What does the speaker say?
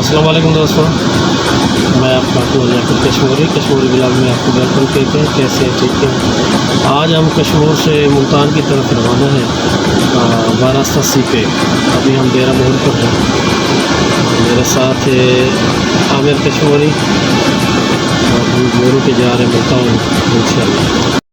अस्सलाम वालेकुम दोस्तों, मैं आपका कश्मीरी ब्लॉग में आपको वेलकम कहते हैं। कैसे हैं? ठीक है। आज हम कश्मीर से मुल्तान की तरफ रवाना है वारास्ता सी पे। अभी हम डेरा मोहर पर हैं। मेरे साथ है आमिर कश्मीरी और हम मोरू के जा रहे हैं मुल्तान इंशाअल्लाह।